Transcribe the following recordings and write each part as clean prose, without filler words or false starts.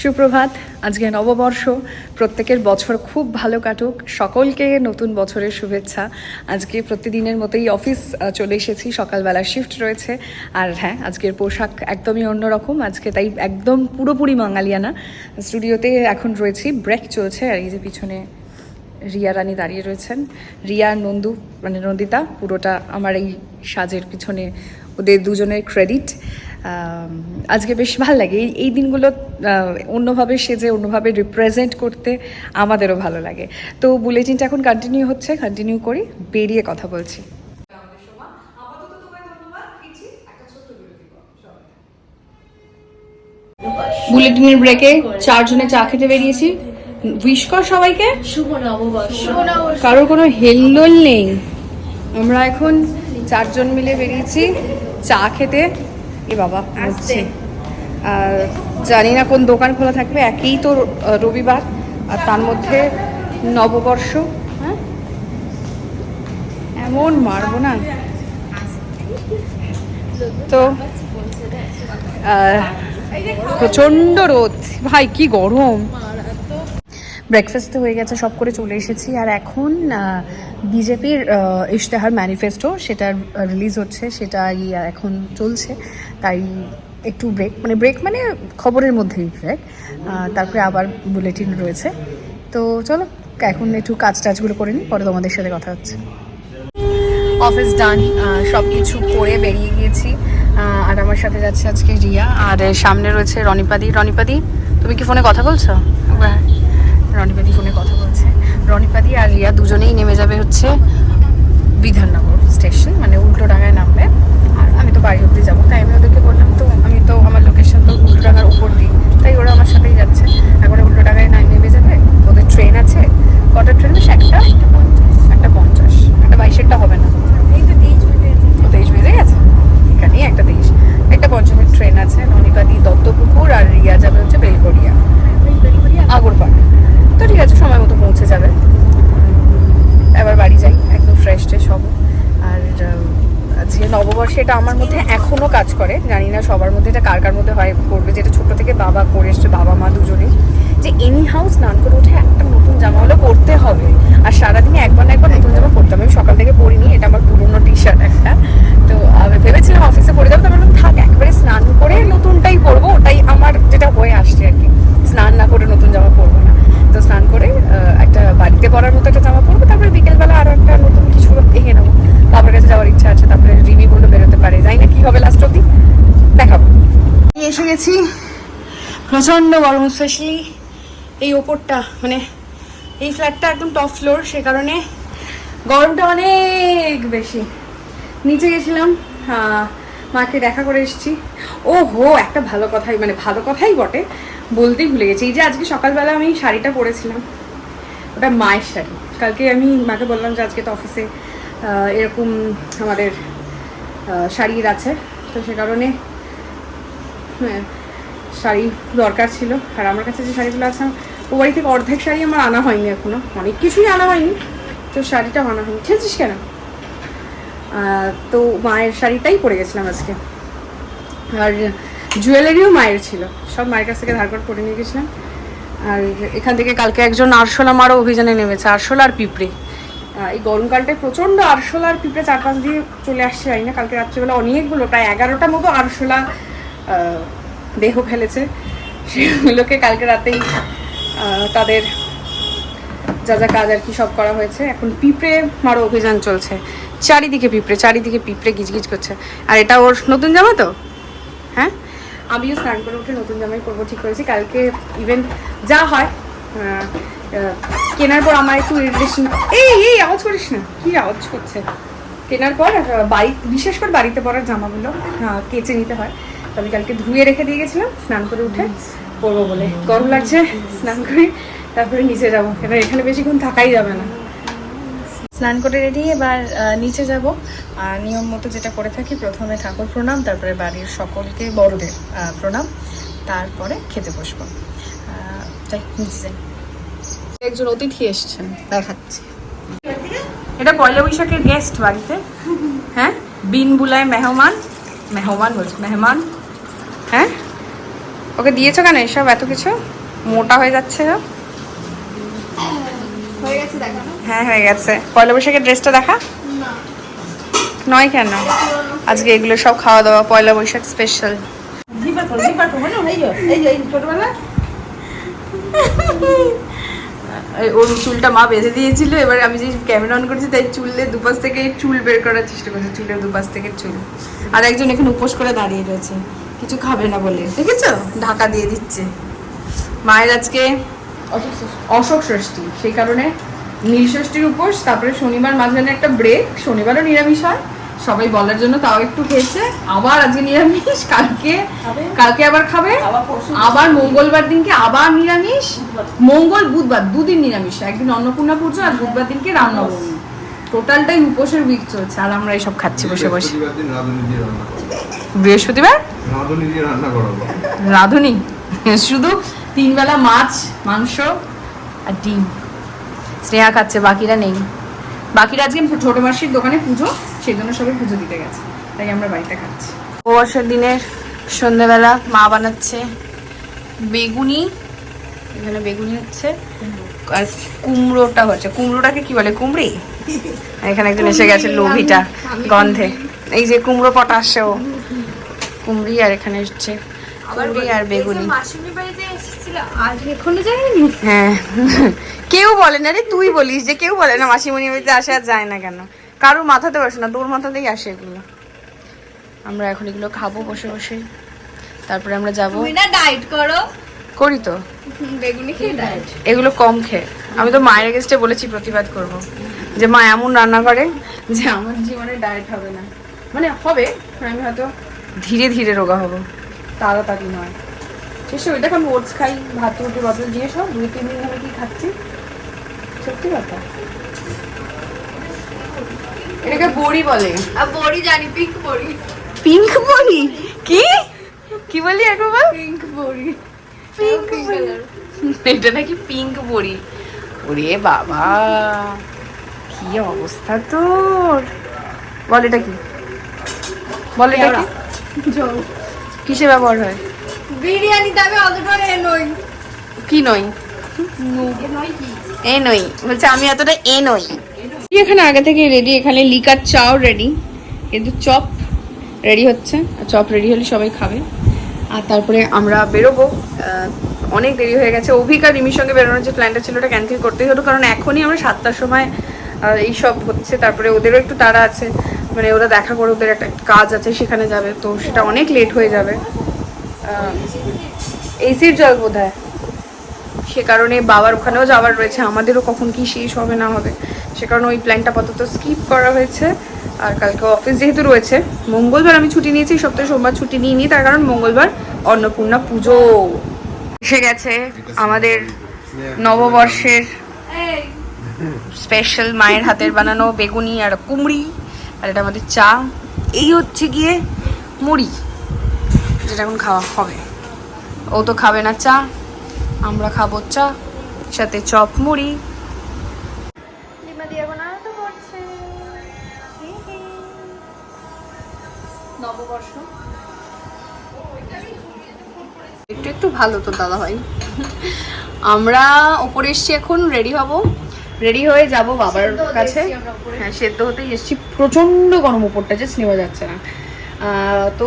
সুপ্রভাত। আজকে নববর্ষ, প্রত্যেকের বছর খুব ভালো কাটুক, সকলকে নতুন বছরের শুভেচ্ছা। আজকে প্রতিদিনের মতোই অফিস চলে এসেছি, সকালবেলা শিফট রয়েছে। আর হ্যাঁ, আজকের পোশাক একদমই অন্যরকম, আজকে তাই একদম পুরোপুরি বাঙালিয়ানা। স্টুডিওতে এখন রয়েছি, ব্রেক চলছে। আর এই যে পিছনে রিয়া রানী দাঁড়িয়ে রয়েছেন, রিয়া নন্দু মানে নন্দিতা, পুরোটা আমার এই সাজের পিছনে ওদের দুজনের ক্রেডিট। আজকে বেশ ভালো লাগে এই দিনগুলো, অন্যভাবে সেজে অন্যভাবে রিপ্রেজেন্ট করতে আমাদেরও ভালো লাগে। তো বুলেটিনটা এখন কন্টিনিউ করি, বেরিয়ে কথা বলছি। বুলেটিনের ব্রেকে 4 জনে চা খেতে বেরিয়েছি। উইশ কর সবাইকে শুভ নববর্ষ। কারোর কোনো হেলদোল নেই, আমরা এখন 4 জন মিলে বেরিয়েছি চা খেতে। এ বাবা হচ্ছে, জানি না কোন দোকান খোলা থাকবে, একেই তো রবিবার, আর তার মধ্যে নববর্ষ। হ্যাঁ, এমন মারবো না তো। প্রচন্ড রোদ ভাই, কি গরম। ব্রেকফাস্ট হয়ে গেছে, সব করে চলে এসেছি। আর এখন বিজেপির ইশতেহার ম্যানিফেস্টো সেটা রিলিজ হচ্ছে, সেটাই এখন চলছে। তাই একটু ব্রেক মানে খবরের মধ্যেই ব্রেক। তারপরে আবার বুলেটিন রয়েছে। তো চলো এখন একটু কাজ টাজগুলো করে নিই, পরে তোমাদের সাথে কথা হচ্ছে। অফিস ডান, সব কিছু করে বেরিয়ে গিয়েছি। আর আমার সাথে যাচ্ছে আজকে রিয়া, আর সামনে রয়েছে রনিপাদি। তুমি কি ফোনে কথা বলছো? রনিপাদি ফোনে কথা বলছে। রনিপাদি আর রিয়া দুজনেই নেমে যাবে হচ্ছে বিধাননগর স্টেশন, মানে উল্টোডাঙায় নামবে। আর আমি তো বাড়ি অব্দি যাবো, তাই আমি ওদেরকে বললাম, তো আমি তো আমার লোকেশন তো উল্টোডাঙার উপর দিই, তাই ওরা আমার সাথেই যাচ্ছে। একবারে উল্টোডাঙায় নেমে যাবে, ওদের ট্রেন আছে। কটা ট্রেন? একটা 50, একটা 22-এরটা হবে না, ও 23 বেজে গেছে। এখানেই একটা 50-এর ট্রেন আছে। রনিপাদি দত্তপুকুর আর রিয়া যাবে হচ্ছে বেলগড়িয়া আগরপাড়া। তো ঠিক আছে, সময় মতো পৌঁছে যাবে। এবার বাড়ি যাই, একদম ফ্রেশ হব। আর যে নববর্ষে এটা আমার মধ্যে এখনো কাজ করে, জানি না সবার মধ্যে এটা কার মধ্যে হয় করবে, যেটা ছোট থেকে বাবা করে এসছে, বাবা মা দুজনেই, যে এনি হাউস স্নান করে উঠে একটা নতুন জামা হলো পরতে হবে। আর সারাদিনে একবার না একবার নতুন জামা পরতে হবে। আমি সকাল থেকে পরিনি, এটা আমার পুরোনো টি শার্ট একটা। তো আমি ভেবেছিলাম অফিসে পরে যাবো, তো বললাম থাক, একবারে স্নান করে নতুনটাই পরবো। ওটাই আমার যেটা হয়ে আসছে আর কি, স্নান না করে নতুন জামা পরবো না। তো স্নান করে একটা বাড়িতে পরার মতো একটা জামা পরবো, তারপরে বিকেলবেলা আরো একটা নতুন কিছু দেখে নেবো। বাবার কাছে যাওয়ার ইচ্ছা আছে, তারপরে রিমি বললো বেরোতে পারে, জানি না কি হবে লাস্ট অব্দি, দেখাবো। এসে গেছি, প্রচন্ড গরম, স্পেশালি এই ওপরটা, মানে এই ফ্ল্যাটটা একদম টপ ফ্লোর, সে কারণে গরমটা অনেক বেশি। নিচে গেছিলাম, মাকে দেখা করে এসেছি। ও হো, একটা ভালো কথাই বটে, বলতেই ভুলে গেছি। এই যে আজকে সকালবেলা আমি শাড়িটা পরেছিলাম, ওটা মায়ের শাড়ি। কালকে আমি মাকে বললাম যে আজকে তো অফিসে এরকম আমাদের শাড়ির আছে, তো সে কারণে শাড়ি দরকার ছিল। আর আমার কাছে যে শাড়িগুলো আছে, ও বাড়ি থেকে অর্ধেক শাড়ি আমার আনা হয়নি এখনো, অনেক কিছুই আনা হয়নি, তো শাড়িটা আনা হয়নি। খেয়েছিস কেন? তো মায়ের শাড়িটাই পরে গেছিলাম আজকে। আর জুয়েলারিও মায়ের ছিল, সব মায়ের কাছ থেকে ধার করে পরে নিয়ে গেছিলাম। আর এখান থেকে কালকে একজন আরশোলা মারও অভিযানে নেমেছে, আরশোলা আর পিঁপড়ে। এই গরমকালটায় প্রচণ্ড আরশোলা আর পিঁপড়ে চারপাশ দিয়ে চলে আসছে, জানি না। কালকে রাত্রিবেলা অনেকগুলো, প্রায় 11টার মতো আরশোলা দেহ ফেলেছে। সেগুলোকে কালকে রাতেই তাদের যা যা কাজ আর কি সব করা হয়েছে। এখন পিঁপড়ে মারো অভিযান চলছে, চারিদিকে পিঁপড়ে গিজগিজ করছে। আর এটা ওর নতুন জামা তো, হ্যাঁ, আমিও স্নান করে উঠে নতুন জামাই পরবো ঠিক করেছি। কালকে ইভেন যা হয় কেনার পর আমার একটু ইরিটেশন, এই আওয়াজ করিস না, কি আওয়াজ করছে। কেনার পর বিশেষ করে বাড়িতে পরার জামাগুলো কেচে নিতে হয়। আমি কালকে ধুয়ে রেখে দিয়ে গেছিলাম, স্নান করে উঠে পরবো বলে। গরম লাগছে, স্নান করে তারপরে নিচে যাবো, এবার এখানে বেশিক্ষণ থাকাই যাবে না। স্নান করে রেডি, এবার নিচে যাব। আর নিয়ম মতো যেটা করে থাকি, প্রথমে ঠাকুর প্রণাম, তারপরে বাড়ির সকলকে বড়দের প্রণাম, তারপরে খেতে বসবো। যাই নিচে যাই। একজন অতিথি এসছেন, দেখাচ্ছি। এটা পয়লা বৈশাখের গেস্ট বাড়িতে, হ্যাঁ, বিন বুলায় মেহমান বলছে, মেহমান, হ্যাঁ। ওকে দিয়েছো কেন এসব এত কিছু? মোটা হয়ে যাচ্ছে। হয়ে গেছে দেখানো? হ্যাঁ হয়ে গেছে। পয়লা বৈশাখের ড্রেসটা দেখা নয় কেন? আজকে এগুলো সব খাওয়া দাওয়া পয়লা বৈশাখ স্পেশাল। ওর চুলটা মা বেঁধে দিয়েছিল, এবার আমি যে ক্যামেরা অন করেছি তাই চুলে দুপাশ থেকে চুল বের করার চেষ্টা করছি, চুলের দুপাশ থেকে চুল। আর একজন এখানে উপোস করে দাঁড়িয়ে রয়েছে কিছু খাবে না বলে, দেখেছো ঢাকা দিয়ে দিচ্ছে। মায়ের আজকে অশোক ষষ্ঠী, সেই কারণে নীল ষষ্ঠীর উপোস, তারপরে শনিবার মাঝখানে একটা ব্রেক, শনিবারও নিরামিষ হয় সবাই বলার জন্য, তাও একটু খেয়েছে। আবার আজকে নিরামিষ, কালকে আবার খাবে, আবার মঙ্গলবার দিনকে আবার নিরামিষ, মঙ্গল বুধবার দুদিন নিরামিষ, একদিন অন্নপূর্ণা পুজো আর বুধবার দিনকে রামনবমী। টোটালটাই উপোসের উইক চলছে আর আমরা এইসব খাচ্ছি বসে বসে। বৃহস্পতিবার রাঁধুনি শুধু 3 বেলা মাছ মাংস আর ডিম স্নেহা খাচ্ছে, বাকিরা নেই। বাকিরা আজকে ছোট মাসির দোকানে পুজো, সেই জন্য সবাই পুজো দিতে গেছে, তাই আমরা বাড়িতে খাচ্ছি। বর্ষার দিনের সন্ধ্যেবেলা মা বানাচ্ছে বেগুনি, এখানে বেগুনি হচ্ছে আর কুমড়োটা হচ্ছে, কুমড়োটাকে কি বলে কুমড়ি, এখানে একজন এসে গেছে লোভিটা গন্ধে, এই যে কুমড়ো পটা আসছে ও কুমড়ি, আর এখানে হচ্ছে কুমড়ি আর বেগুনি। হ্যাঁ কেউ বলে না রে, তুই বলিস যে কেউ বলে না মাসিমণি বাড়িতে আসে আর যায় না কেন, কারোর মাথাতে বসে না, তোর মাথাতেই আসে এগুলো। আমরা এখন এগুলো খাবো বসে বসে, তারপরে আমরা যাবো। ডায়েট করো? করি তো, বেগুনি খেয়ে ডায়েট, এগুলো কম খেয়ে। আমি তো মায়ের কাছে বলেছি প্রতিবাদ করব যে মা এমন রান্না করে যে আমার জীবনে ডায়েট হবে না, মানে হবে, আমি হয়তো ধীরে ধীরে রোগা হবো, তাড়াতাড়ি নয়। শেষে ওই দেখো ওটস খাই, ভাত রুটি বদল দিয়ে সব 2-3 দিন ধরে কি খাচ্ছি, সত্যি কথা। এটাকে বড়ি বলে। আর বড়ি জানি, পিঙ্ক বড়ি। পিঙ্ক বড়ি? কি কি বলি একবার বল। পিঙ্ক বড়ি, পিঙ্ক কালার, এটা নাকি পিঙ্ক বড়ি। ওরে বাবা কি অবস্থা তোর, বল এটা কি, বল এটা কি, কিসে ব্যবহার হয়? বিরিয়ানি দাবে অতটা নই। কি নই? এ নই বলছে, আমি এতটা এ নই। এখানে আগে থেকে রেডি, এখানে লিকার চাও রেডি, কিন্তু চপ রেডি হচ্ছে, চপ রেডি হলে সবাই খাবে। আর তারপরে আমরা বেরোবো, অনেক দেরি হয়ে গেছে। অভিক আর রিমির সঙ্গে বেরোনোর যে প্ল্যানটা ছিল ওটা ক্যান্সেল করতেই হলো, কারণ এখনই আমরা 7টার সময় এইসব হচ্ছে, তারপরে ওদেরও একটু তাড়া আছে, মানে ওরা দেখা করে ওদের একটা কাজ আছে সেখানে যাবে, তো সেটা অনেক লেট হয়ে যাবে। এসির জল বোধ হয়, সে কারণে বাবার ওখানেও যাওয়ার রয়েছে, আমাদেরও কখন কি শেষ হবে না হবে, সে কারণে ওই প্ল্যানটা আপাতত স্কিপ করা হয়েছে। আর কালকে অফিস যেহেতু রয়েছে, মঙ্গলবার আমি ছুটি নিয়েছি, সপ্তাহে সোমবার ছুটি নিইনি, তার কারণ মঙ্গলবার অন্নপূর্ণা পুজো এসে গেছে। আমাদের নববর্ষের স্পেশাল মায়ের হাতের বানানো বেগুনি আর কুমড়ি, আর এটা আমাদের চা, এই হচ্ছে গিয়ে মুড়ি যেটা এখন খাওয়া হবে। ও তো খাবে না চা, আমরা খাবো চা সাথে চপ মুড়ি। নববর্ষ একটু একটু ভালো তো দাদা ভাই। আমরা ওপরে এসছি, এখন রেডি হব, রেডি হয়ে যাব বাবার কাছে। হ্যাঁ সেদ্ধ হতেই এসছি, প্রচন্ড গরম, ওপরটা যে নেওয়া যাচ্ছে না। তো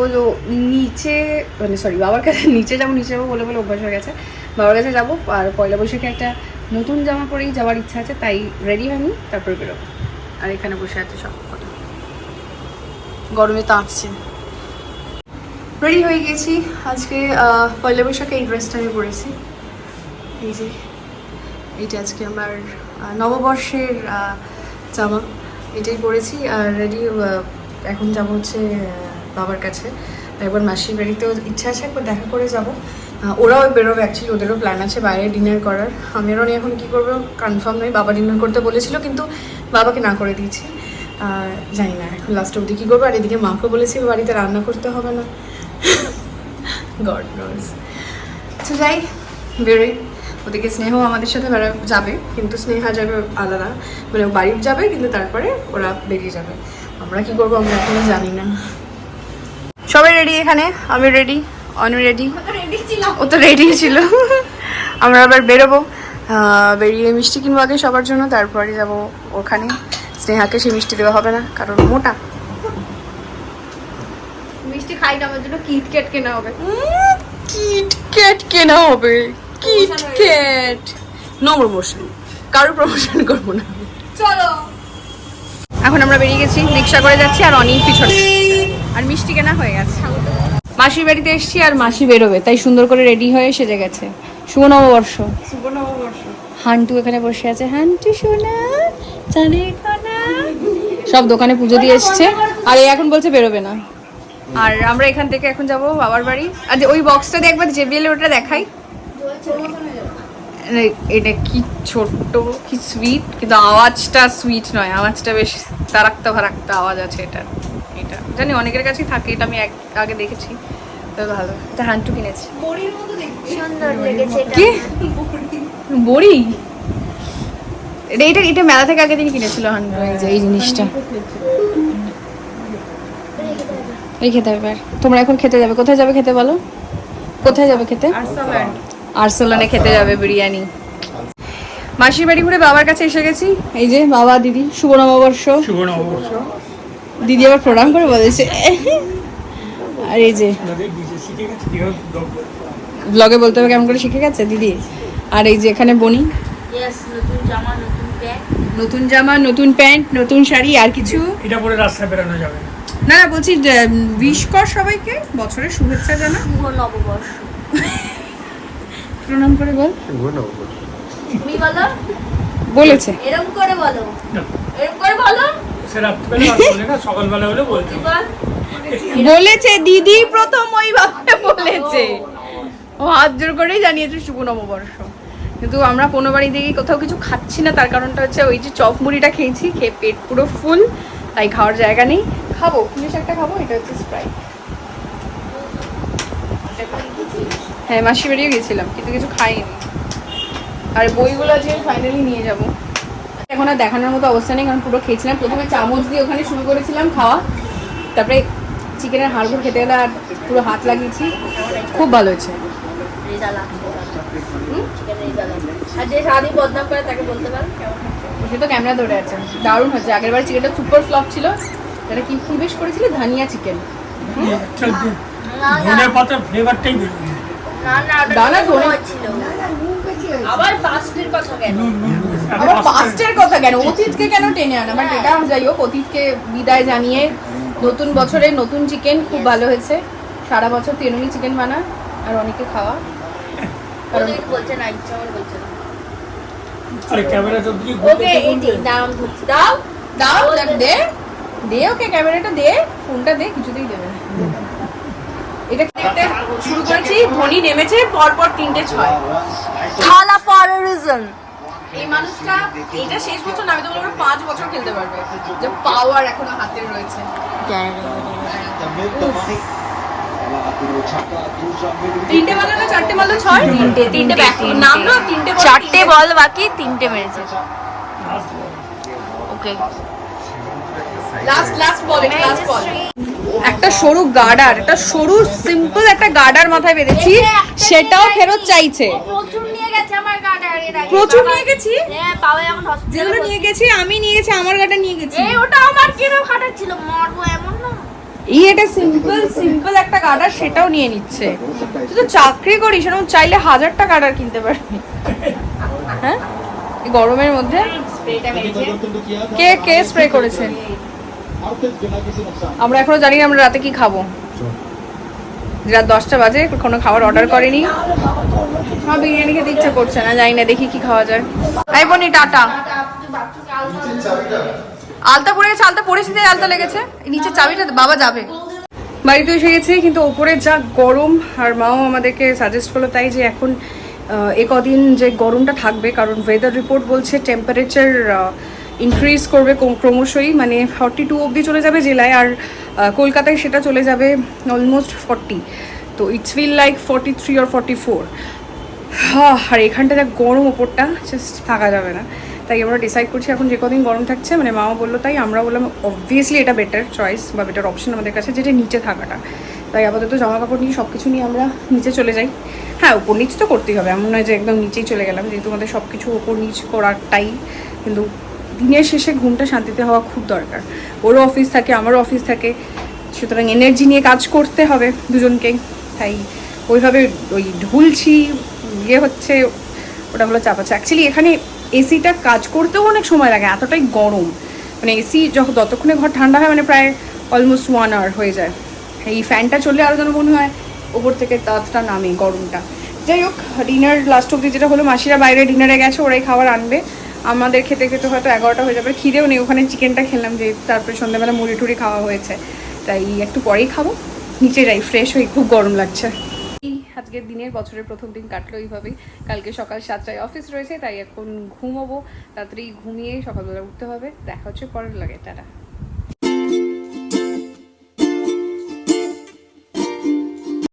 নিচে মানে সরি বাবার কাছে নিচে যাবো, নিচে যাবো বলে বলে অভ্যাস হয়ে গেছে, বাবার কাছে যাবো। আর পয়লা বৈশাখে একটা নতুন জামা পরেই যাওয়ার ইচ্ছা আছে, তাই রেডি হয়নি, তারপরে বেরোবো। আর এখানে বসে আছে সব কটা, গরমে তো আসছে। রেডি হয়ে গেছি, আজকে পয়লা বৈশাখে এই ড্রেসটা আমি পরেছি, এই যে এইটা আজকে আমার নববর্ষের জামা, এটাই পরেছি। আর রেডি এখন যাবো হচ্ছে বাবার কাছে, একবার মাসির বাড়িতেও ইচ্ছা আছে, একবার দেখা করে যাব। ওরাও বেরোবে, অ্যাকচুয়ালি ওদেরও প্ল্যান আছে বাইরে ডিনার করার। আমিরও নিয়ে এখন কী করবো কনফার্ম নয়, বাবা ডিনার করতে বলেছিল কিন্তু বাবাকে না করে দিয়েছি, জানি না এখন লাস্ট অবধি কী করবো। আর এদিকে মাকে বলেছি বাড়িতে রান্না করতে হবে না, গড নোজ। আচ্ছা যাই, বেরোই। ওদিকে স্নেহ আমাদের সাথে যাবে, কিন্তু স্নেহা যাবে আলাদা, মানে ও বাড়ি যাবে কিন্তু তারপরে ওরা বেরিয়ে যাবে। আমরা কি করবো আমরা এখনো জানি না। সবাই রেডি এখানে, আমি রেডি, অনু রেডি, রেডি ছিল ছিলাম। ও তো রেডি ছিল। আমরা আবার বেরোবো, বেরিয়ে মিষ্টি কিনবো আগে সবার জন্য, তারপরে যাব ওখানে। স্নেহাকে সে মিষ্টি দেওয়া হবে না কারণ মোটা। মিষ্টি খাই না, আমার জন্য কিটক্যাট কেনা হবে। কিটক্যাট কেনা হবে, কিটক্যাট। নো প্রমোশন, কারোর প্রমোশন করবো না। চলো এখন আমরা বেরিয়ে গেছি, রিক্সা করে যাচ্ছি আর অনেক পিছনে, আর মিষ্টি কেনা হয়ে গেছে। মাসির বাড়িতে এসেছি আর মাসি বেরোবে, তাই সুন্দর করে রেডি হয়ে সেজে গেছে। শুভ নববর্ষ। শুভ নববর্ষ। হান্টু এখানে বসে আছে, হান্টু সোনা জানে না, সব দোকানে পুজো দিয়ে এসছে আর এই এখন বলছে বেরোবে না। আর আমরা এখান থেকে এখন যাব বাবার বাড়ি। আর ওই বক্সটা দিয়ে একবার জেবিএল ওটা দেখাই। এটা কি ছোট্ট, কি সুইট, কিন্তু আওয়াজটা সুইট নয়, আওয়াজটা বেশ তারাক্তা ফারাক্তা আওয়াজ আছে এটার। এটা জানি অনেকের কাছেই থাকে, এটা আমি আগে দেখেছি, তো ভালো। এটা হান্টু কিনেছি। বড়ির মতো দেখতে সুন্দর লেগেছে এটা। কি বড়ি? এটা এটা এটা মেলা থেকে আগের দিন কিনেছিল হান্টু, এই যে এই জিনিসটা। এই খেতে হবে। আর তোমরা এখন খেতে যাবে? কোথায় যাবে খেতে বলো? কোথায় যাবে খেতে? আরসালানে খেতে যাবে বিরিয়ানি। মাসির বাড়ি ঘুরে বাবার কাছে এসে গেছি। এই যে বাবা দিদি, শুভ নববর্ষ। শুভ নববর্ষ। দিদি আবার প্রণাম করে বলেছে। আর এই যে ব্লগে বলতে হবে কেমন করে শিখে গেছে দিদি। আর এই যে এখানে বনি, ইয়েস, নতুন জামা, নতুন প্যান্ট। নতুন জামা, নতুন প্যান্ট, নতুন শাড়ি। আর কিছু এটা পরে রাস্তায় বেরোনো যাবে না। না না, বলছি উইশ কর সবাইকে, বছরের শুভেচ্ছা জানা। শুভ নববর্ষ। প্রণাম করে বল। তুমি বলো, বলেছে। এরকম করে বলো, না, এরকম করে বলো। সে রাত্রিবেলা আর বলে না, সকালবেলা হলে বলতে তুই হবে। বল। বলেছে দিদি প্রথম ওইভাবে বলেছে, ও হাত জোর করেই জানিয়েছে শুভ নববর্ষ। কিন্তু আমরা কোনো বাড়ি থেকে কোথাও কিছু খাচ্ছি না, তার কারণটা হচ্ছে ওই যে চপ মুড়িটা খেয়েছি, খেয়ে পেট পুরো ফুল, তাই খাওয়ার জায়গা নেই। খাবো জিনিস একটা খাবো, এটা হচ্ছে স্প্রাইট। হ্যাঁ মাসি বাড়িও গেছিলাম কিন্তু কিছু খাইনি। আর বইগুলো আজকে ফাইনালি নিয়ে যাব। এখন আর দেখানোর মতো অবস্থা নেই, কারণ পুরো খেয়েছিলাম। প্রথমে চামচ দিয়ে ওখানে শুরু করেছিলাম খাওয়া, তারপরে চিকেনের হাড়গুড় খেতে গেলে আর পুরো হাত লাগিয়েছি। খুব ভালো হয়েছে। রেজালা চিকেন রেজালা। আর যে সারাদিন বদনাম করে তাকে বলতে পারো কেমন হয়েছে? সে তো ক্যামেরা ধরে আছে, দারুণ হচ্ছে। আগের বার চিকেনটা সুপার ফ্লপ ছিল। এটা কি ফুল বেশ করেছিল, ধনিয়া চিকেন। ধনে পাতার ফ্লেভারটাই বেরোবে। না না, ওটা দানা ধনে- ধনে ছিল। আবার পাস্টের কথা কেন? আবার পাস্টের কথা কেন? অতীতকে কেন টেনে আনা? বাট এটা যাই হোক, অতীতকে বিদায় জানিয়ে নতুন বছরে নতুন চিকেন খুব ভালো হয়েছে। সারা বছর তেনুনি চিকেন বানা আর অনেকে খাওয়া। ওদের বলছে না, ইচ্ছা করে বলছে না। আরে ক্যামেরাটা দিয়ে ওকে এই যে দাম ধরছি, দাও দাও দে দে, ওকে ক্যামেরাটা দে, ফোনটা দে, কিছুতেই দেবে না। এটা দেখতে শুরু করেছি, ধোনি নেমেছে পরপর 3টে 6। থালা ফর আ রিজন। এই মানুষটা এটা শেষ বছর না, আমি তো বলবো 5 বছর খেলতে পারবে, যে পাওয়ার এখনো হাতে রয়েছে। তিনটে মারলো না 4টে মারলো 6? তিনটে ব্যাক নামলো, 3টে বল, 4টে বল বাকি 3টে মেরেছে। ওকে, লাস্ট বল, লাস্ট বল। একটা সরু গার্ডার, একটা সরু সিম্পল একটা গার্ডার মাথায় বেঁধেছি, সেটাও ফেরত চাইছে। প্রচুর নিয়ে গেছে আমার গার্ডার এর আগে। প্রচুর নিয়ে গেছি, হ্যাঁ, বাবা এখন হসপিটালে। যেগুলো নিয়ে গেছি আমি নিয়ে গেছি, আমার গার্ডার নিয়ে গেছি। এই ওটা আমার কেন খাটার ছিল, মারবো এমন না। এই এটা সিম্পল একটা গার্ডার, সেটাও নিয়ে নিচ্ছে। তুই তো চাকরি করিস, এরকম চাইলে 1000টা গার্ডার কিনতে পারবি। হ্যাঁ, এই গরমের মধ্যে কে কে স্প্রে করেছে? আমরা এখনো জানি না আমরা রাতে কি খাবো। রাত 10টা বাজে, কোনো খাবার অর্ডার করেনি। আমার বিরিয়ানি খেতে ইচ্ছা করছে না, জানি না, দেখি কি খাওয়া যায়। এই বনি টাটা। আলতা পড়ে গেছে, আলতা পড়েছি তাই আলতা লেগেছে। নিচে চাবিটা বাবা যাবে। বাড়িতে এসে গেছি, কিন্তু ওপরে যা গরম, আর মাও আমাদেরকে সাজেস্ট করলো তাই যে এখন কদিন যে গরমটা থাকবে, কারণ ওয়েদার রিপোর্ট বলছে টেম্পারেচার ইনক্রিজ করবে ক্রমশই, মানে 42 অবধি চলে যাবে জেলায়, আর কলকাতায় সেটা চলে যাবে অলমোস্ট 40। তো ইটস ফিল লাইক 43 or 44। আর এখানটা যা গরম, ওপরটা জাস্ট থাকা যাবে না। তাই আমরা ডিসাইড করছি এখন যে কদিন গরম থাকছে, মানে মাও বললো তাই, আমরা বললাম অবভিয়াসলি এটা বেটার চয়েস বা বেটার অপশন আমাদের কাছে, যেটা নিচে থাকাটা। তাই আপাতত জামা কাপড় নিয়ে সব কিছু নিয়ে আমরা নিচে চলে যাই। হ্যাঁ, ওপর নিচ তো করতেই হবে, এমন নয় যে একদম নিচেই চলে গেলাম, যেহেতু আমাদের সব কিছু ওপর নিচ করারটাই, কিন্তু দিনের শেষে ঘুমটা শান্তিতে হওয়া খুব দরকার। ওরও অফিস থাকে, আমারও অফিস থাকে, সুতরাং এনার্জি নিয়ে কাজ করতে হবে দুজনকেই। তাই ওইভাবে ওই ঢুলছি হচ্ছে, ওটা হলো চাপ আছে। অ্যাকচুয়ালি এখানে এসিটা কাজ করতেও অনেক সময় লাগে, এতটাই গরম। মানে এসি যতক্ষণে ঘর ঠান্ডা হয় মানে প্রায় অলমোস্ট 1 আওয়ার হয়ে যায়। এই ফ্যানটা চললে আরও যেন মনে হয় ওপর থেকে তাতটা নামে, গরমটা। যাই হোক, ডিনার লাস্ট অব্দি যেটা হলো, মাসিরা বাইরে ডিনারে গেছে, ওরাই খাবার আনবে। আমাদের খেতে খেতে হয়তো 11টা হয়ে যাবে। খিদেও নেই, ওখানে চিকেনটা খেলাম যে, তারপরে সন্ধ্যাবেলা মুড়ি টুড়ি খাওয়া হয়েছে, তাই একটু পরেই খাবো। নিচে যাই, ফ্রেশ হই, খুব গরম লাগছে। আজকের দিনের বছরের প্রথম দিন কাটলো এইভাবেই। কালকে সকাল 7টায় অফিস রয়েছে, তাই এখন ঘুমোবো, তাড়াতাড়ি ঘুমিয়ে সকালবেলা উঠতে হবে। দেখা হচ্ছে পরের লাগে, টাটা।